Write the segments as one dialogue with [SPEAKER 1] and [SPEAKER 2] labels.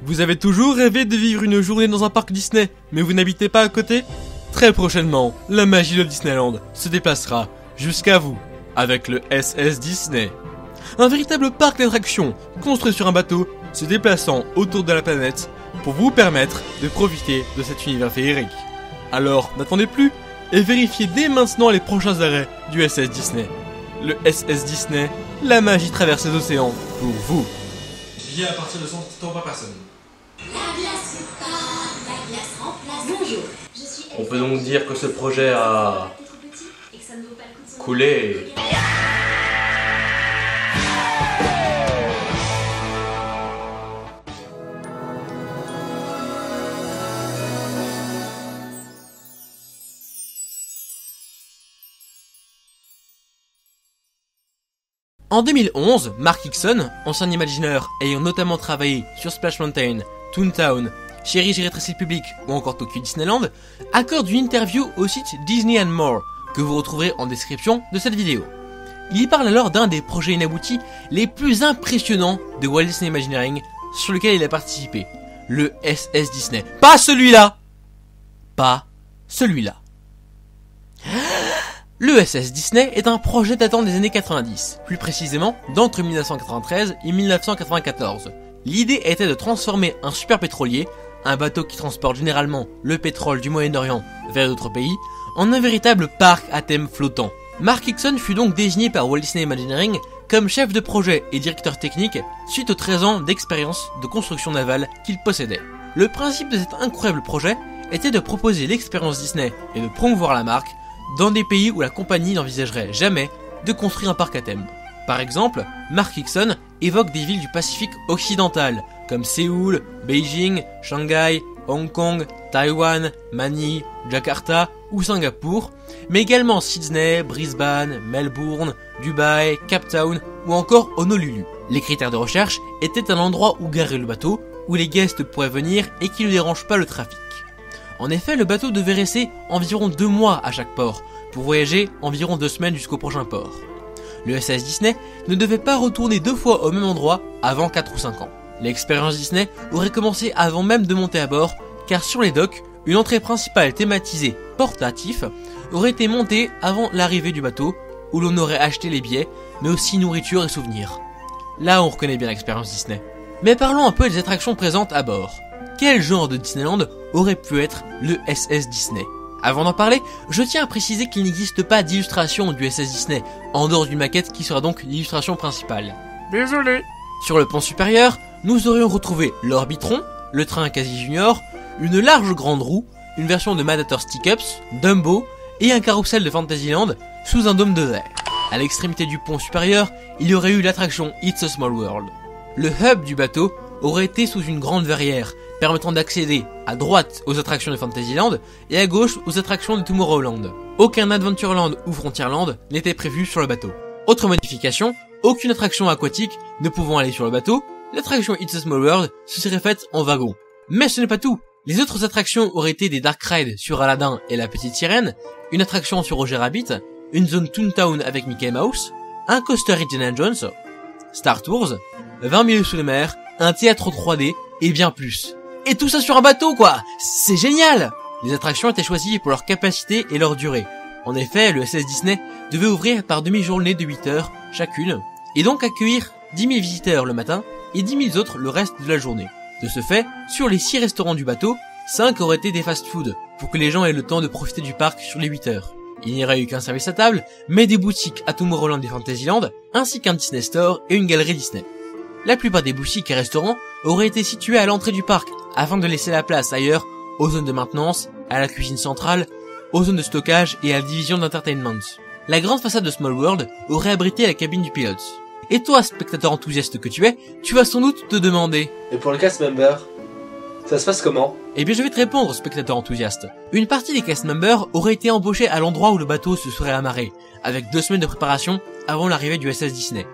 [SPEAKER 1] Vous avez toujours rêvé de vivre une journée dans un parc Disney, mais vous n'habitez pas à côté? Très prochainement, la magie de Disneyland se déplacera jusqu'à vous avec le SS Disney. Un véritable parc d'attractions construit sur un bateau se déplaçant autour de la planète pour vous permettre de profiter de cet univers féerique. Alors n'attendez plus et vérifiez dès maintenant les prochains arrêts du SS Disney. Le SS Disney, la magie traverse les océans pour vous. Billets à partir de 100 € par personne.
[SPEAKER 2] La glace part, la glace remplace. Bonjour, je suis...
[SPEAKER 1] On peut donc dire que ce projet a coulé. En 2011, Mark Hickson, ancien imagineur ayant notamment travaillé sur Splash Mountain, Toontown, Chérie j'ai rétréci le public ou encore Tokyo Disneyland, accorde une interview au site Disney and More que vous retrouverez en description de cette vidéo. Il y parle alors d'un des projets inaboutis les plus impressionnants de Walt Disney Imagineering sur lequel il a participé, le SS Disney. Pas celui-là! Pas celui-là. Le SS Disney est un projet datant des années 90, plus précisément d'entre 1993 et 1994. L'idée était de transformer un super pétrolier, un bateau qui transporte généralement le pétrole du Moyen-Orient vers d'autres pays, en un véritable parc à thème flottant. Mark Hickson fut donc désigné par Walt Disney Imagineering comme chef de projet et directeur technique suite aux 13 ans d'expérience de construction navale qu'il possédait. Le principe de cet incroyable projet était de proposer l'expérience Disney et de promouvoir la marque dans des pays où la compagnie n'envisagerait jamais de construire un parc à thème. Par exemple, Mark Hickson évoque des villes du Pacifique occidental, comme Séoul, Beijing, Shanghai, Hong Kong, Taïwan, Manille, Jakarta ou Singapour, mais également Sydney, Brisbane, Melbourne, Dubaï, Cape Town ou encore Honolulu. Les critères de recherche étaient un endroit où garer le bateau, où les guests pourraient venir et qui ne dérange pas le trafic. En effet, le bateau devait rester environ 2 mois à chaque port, pour voyager environ 2 semaines jusqu'au prochain port. Le SS Disney ne devait pas retourner 2 fois au même endroit avant 4 ou 5 ans. L'expérience Disney aurait commencé avant même de monter à bord, car sur les docks, une entrée principale thématisée portatif aurait été montée avant l'arrivée du bateau, où l'on aurait acheté les billets, mais aussi nourriture et souvenirs. Là on reconnaît bien l'expérience Disney. Mais parlons un peu des attractions présentes à bord. Quel genre de Disneyland aurait pu être le SS Disney? Avant d'en parler, je tiens à préciser qu'il n'existe pas d'illustration du SS Disney, en dehors d'une maquette qui sera donc l'illustration principale.
[SPEAKER 3] Désolé.
[SPEAKER 1] Sur le pont supérieur, nous aurions retrouvé l'Orbitron, le train quasi junior, une large grande roue, une version de Mad Hatter Stick-Ups, Dumbo et un carrousel de Fantasyland sous un dôme de verre. À l'extrémité du pont supérieur, il y aurait eu l'attraction It's a Small World. Le hub du bateau aurait été sous une grande verrière, permettant d'accéder à droite aux attractions de Fantasyland et à gauche aux attractions de Tomorrowland. Aucun Adventureland ou Frontierland n'était prévu sur le bateau. Autre modification, aucune attraction aquatique ne pouvant aller sur le bateau, l'attraction It's a Small World se serait faite en wagon. Mais ce n'est pas tout. Les autres attractions auraient été des Dark Rides sur Aladdin et la Petite Sirène, une attraction sur Roger Rabbit, une zone Toontown avec Mickey Mouse, un coaster Indiana Jones, Star Tours, 20 milieux sous les mers, un théâtre 3D et bien plus. Et tout ça sur un bateau quoi! C'est génial! Les attractions étaient choisies pour leur capacité et leur durée. En effet, le SS Disney devait ouvrir par demi-journée de 8 heures chacune, et donc accueillir 10 000 visiteurs le matin et 10 000 autres le reste de la journée. De ce fait, sur les 6 restaurants du bateau, 5 auraient été des fast-food, pour que les gens aient le temps de profiter du parc sur les 8 heures. Il n'y aurait eu qu'un service à table, mais des boutiques à Tomorrowland et Fantasyland, ainsi qu'un Disney Store et une galerie Disney. La plupart des boutiques et restaurants auraient été situés à l'entrée du parc, afin de laisser la place ailleurs, aux zones de maintenance, à la cuisine centrale, aux zones de stockage et à la division d'entertainment. La grande façade de Small World aurait abrité la cabine du pilote. Et toi, spectateur enthousiaste que tu es, tu vas sans doute te demander...
[SPEAKER 4] Et pour le cast member, ça se passe comment?
[SPEAKER 1] Eh bien je vais te répondre, spectateur enthousiaste. Une partie des cast members aurait été embauchée à l'endroit où le bateau se serait amarré, avec 2 semaines de préparation avant l'arrivée du SS Disney.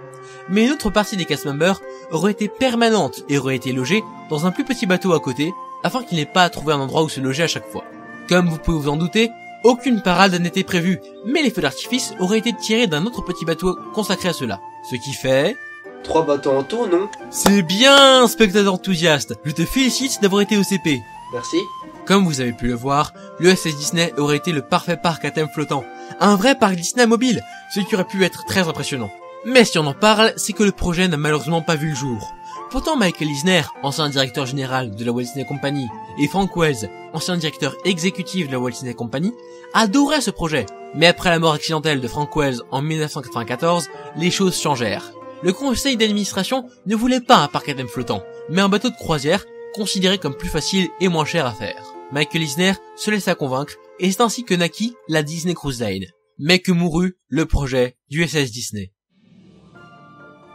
[SPEAKER 1] Mais une autre partie des cast members aurait été permanente et aurait été logée dans un plus petit bateau à côté, afin qu'il n'ait pas à trouver un endroit où se loger à chaque fois. Comme vous pouvez vous en douter, aucune parade n'était prévue, mais les feux d'artifice auraient été tirés d'un autre petit bateau consacré à cela. Ce qui fait
[SPEAKER 4] 3 bateaux en tout, non?
[SPEAKER 1] C'est bien, spectateur enthousiaste. Je te félicite d'avoir été au CP.
[SPEAKER 4] Merci.
[SPEAKER 1] Comme vous avez pu le voir, le SS Disney aurait été le parfait parc à thème flottant. Un vrai parc Disney mobile, ce qui aurait pu être très impressionnant. Mais si on en parle, c'est que le projet n'a malheureusement pas vu le jour. Pourtant Michael Eisner, ancien directeur général de la Walt Disney Company, et Frank Wells, ancien directeur exécutif de la Walt Disney Company, adoraient ce projet. Mais après la mort accidentelle de Frank Wells en 1994, les choses changèrent. Le conseil d'administration ne voulait pas un parc à thème flottant, mais un bateau de croisière considéré comme plus facile et moins cher à faire. Michael Eisner se laissa convaincre, et c'est ainsi que naquit la Disney Cruise Line, mais que mourut le projet du SS Disney.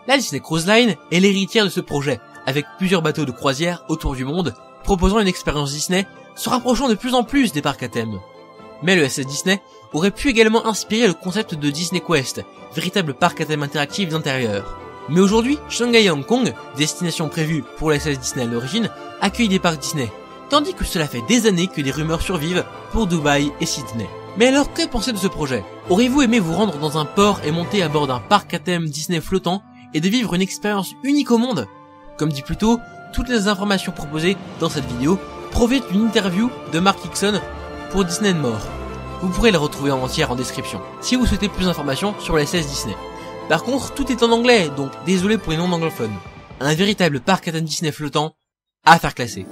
[SPEAKER 1] La Disney Cruise Line est l'héritière de ce projet, avec plusieurs bateaux de croisière autour du monde, proposant une expérience Disney, se rapprochant de plus en plus des parcs à thème. Mais le SS Disney aurait pu également inspirer le concept de Disney Quest, véritable parc à thème interactif d'intérieur. Mais aujourd'hui, Shanghai et Hong Kong, destination prévue pour le SS Disney à l'origine, accueillent des parcs Disney, tandis que cela fait des années que des rumeurs survivent pour Dubaï et Sydney. Mais alors, que pensez de ce projet? Auriez-vous aimé vous rendre dans un port et monter à bord d'un parc à thème Disney flottant et de vivre une expérience unique au monde? Comme dit plus tôt, toutes les informations proposées dans cette vidéo proviennent d'une interview de Mark Hickson pour Disney & More. Vous pourrez la retrouver en entière en description, si vous souhaitez plus d'informations sur les SS Disney. Par contre, tout est en anglais, donc désolé pour les non-anglophones. Un véritable parc à thème Disney flottant, à faire classer.